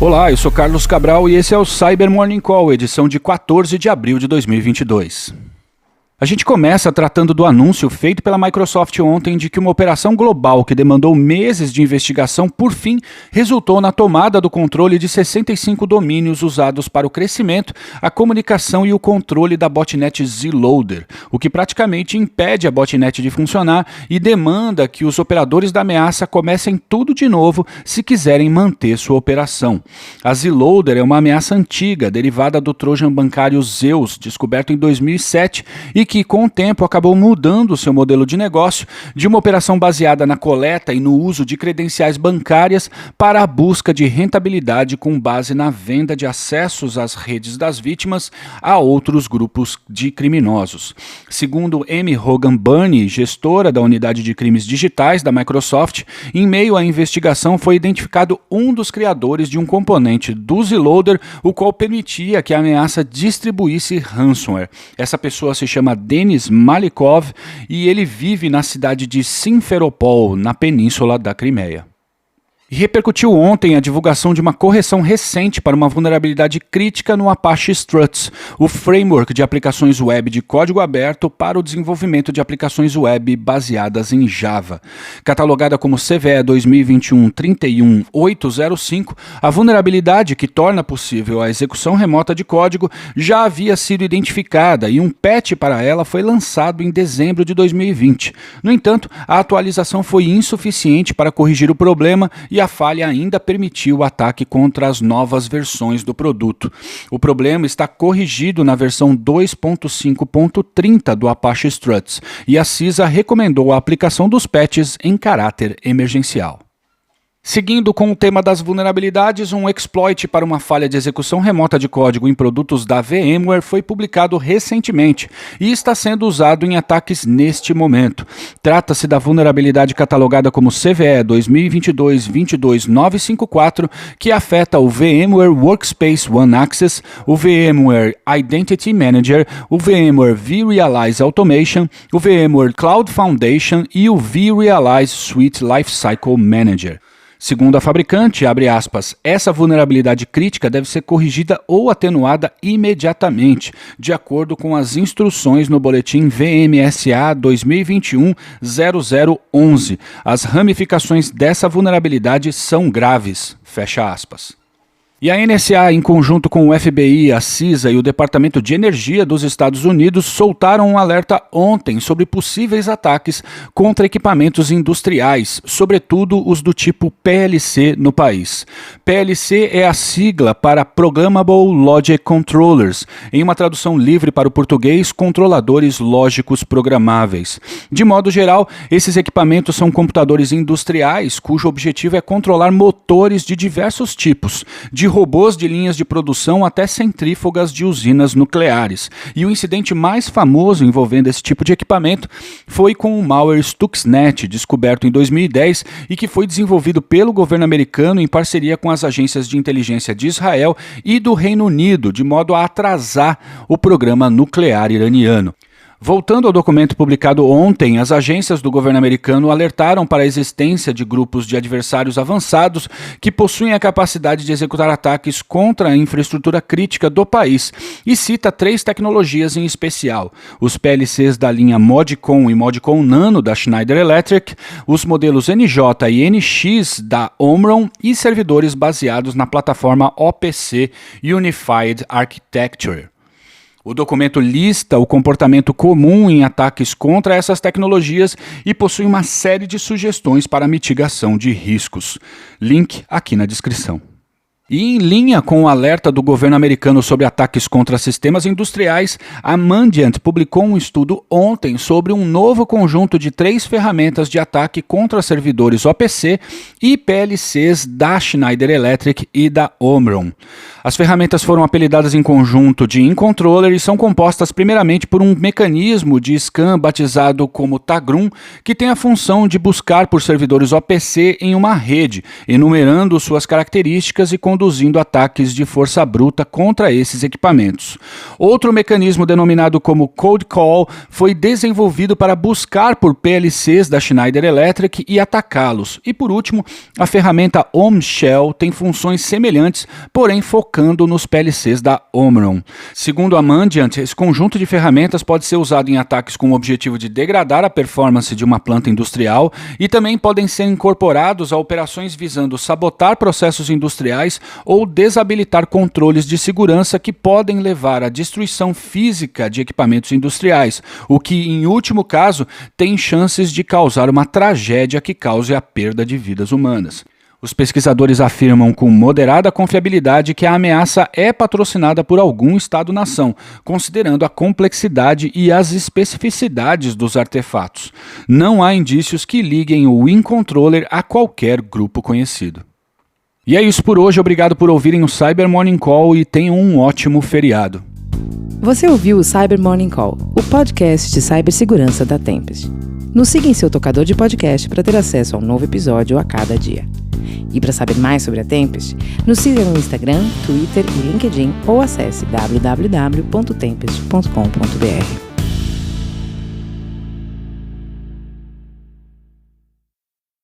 Olá, eu sou Carlos Cabral e esse é o Cyber Morning Call, edição de 14 de abril de 2022. A gente começa tratando do anúncio feito pela Microsoft ontem de que uma operação global que demandou meses de investigação, por fim, resultou na tomada do controle de 65 domínios usados para o crescimento, a comunicação e o controle da botnet Zloader, o que praticamente impede a botnet de funcionar e demanda que os operadores da ameaça comecem tudo de novo se quiserem manter sua operação. A Zloader é uma ameaça antiga, derivada do trojan bancário Zeus, descoberto em 2007 e que com o tempo acabou mudando seu modelo de negócio de uma operação baseada na coleta e no uso de credenciais bancárias para a busca de rentabilidade com base na venda de acessos às redes das vítimas a outros grupos de criminosos. Segundo Amy Hogan Burney, gestora da unidade de crimes digitais da Microsoft, em meio à investigação foi identificado um dos criadores de um componente do Zloader, o qual permitia que a ameaça distribuísse ransomware. Essa pessoa se chama Denis Malikov e ele vive na cidade de Simferopol, na península da Crimeia. E repercutiu ontem a divulgação de uma correção recente para uma vulnerabilidade crítica no Apache Struts, o framework de aplicações web de código aberto para o desenvolvimento de aplicações web baseadas em Java. Catalogada como CVE 2021-31805, a vulnerabilidade que torna possível a execução remota de código já havia sido identificada e um patch para ela foi lançado em dezembro de 2020. No entanto, a atualização foi insuficiente para corrigir o problema e a falha ainda permitiu o ataque contra as novas versões do produto. O problema está corrigido na versão 2.5.30 do Apache Struts e a CISA recomendou a aplicação dos patches em caráter emergencial. Seguindo com o tema das vulnerabilidades, um exploit para uma falha de execução remota de código em produtos da VMware foi publicado recentemente e está sendo usado em ataques neste momento. Trata-se da vulnerabilidade catalogada como CVE 2022-22954, que afeta o VMware Workspace ONE Access, o VMware Identity Manager, o VMware vRealize Automation, o VMware Cloud Foundation e o vRealize Suite Lifecycle Manager. Segundo a fabricante, abre aspas, essa vulnerabilidade crítica deve ser corrigida ou atenuada imediatamente, de acordo com as instruções no boletim VMSA 2021-0011. As ramificações dessa vulnerabilidade são graves, fecha aspas. E a NSA, em conjunto com o FBI, a CISA e o Departamento de Energia dos Estados Unidos, soltaram um alerta ontem sobre possíveis ataques contra equipamentos industriais, sobretudo os do tipo PLC no país. PLC é a sigla para Programmable Logic Controllers, em uma tradução livre para o português, controladores lógicos programáveis. De modo geral, esses equipamentos são computadores industriais cujo objetivo é controlar motores de diversos tipos, de robôs de linhas de produção até centrífugas de usinas nucleares. E o incidente mais famoso envolvendo esse tipo de equipamento foi com o malware Stuxnet, descoberto em 2010 e que foi desenvolvido pelo governo americano em parceria com as agências de inteligência de Israel e do Reino Unido, de modo a atrasar o programa nuclear iraniano. Voltando ao documento publicado ontem, as agências do governo americano alertaram para a existência de grupos de adversários avançados que possuem a capacidade de executar ataques contra a infraestrutura crítica do país e cita 3 tecnologias em especial: os PLCs da linha Modcon e Modcon Nano da Schneider Electric, os modelos NJ e NX da Omron e servidores baseados na plataforma OPC Unified Architecture. O documento lista o comportamento comum em ataques contra essas tecnologias e possui uma série de sugestões para mitigação de riscos. Link aqui na descrição. E em linha com o alerta do governo americano sobre ataques contra sistemas industriais, a Mandiant publicou um estudo ontem sobre um novo conjunto de 3 ferramentas de ataque contra servidores OPC e PLCs da Schneider Electric e da Omron. As ferramentas foram apelidadas em conjunto de InController e são compostas primeiramente por um mecanismo de scan batizado como Tagrum, que tem a função de buscar por servidores OPC em uma rede, enumerando suas características e conduzindo ataques de força bruta contra esses equipamentos. Outro mecanismo denominado como Cold Call foi desenvolvido para buscar por PLCs da Schneider Electric e atacá-los. E por último, a ferramenta OMShell tem funções semelhantes, porém focando nos PLCs da Omron. Segundo a Mandiant, esse conjunto de ferramentas pode ser usado em ataques com o objetivo de degradar a performance de uma planta industrial e também podem ser incorporados a operações visando sabotar processos industriais ou desabilitar controles de segurança que podem levar à destruição física de equipamentos industriais, o que, em último caso, tem chances de causar uma tragédia que cause a perda de vidas humanas. Os pesquisadores afirmam com moderada confiabilidade que a ameaça é patrocinada por algum Estado-nação, considerando a complexidade e as especificidades dos artefatos. Não há indícios que liguem o WinController a qualquer grupo conhecido. E é isso por hoje, obrigado por ouvirem o Cyber Morning Call e tenham um ótimo feriado. Você ouviu o Cyber Morning Call, o podcast de cibersegurança da Tempest. Nos siga em seu tocador de podcast para ter acesso a um novo episódio a cada dia. E para saber mais sobre a Tempest, nos siga no Instagram, Twitter e LinkedIn ou acesse www.tempest.com.br.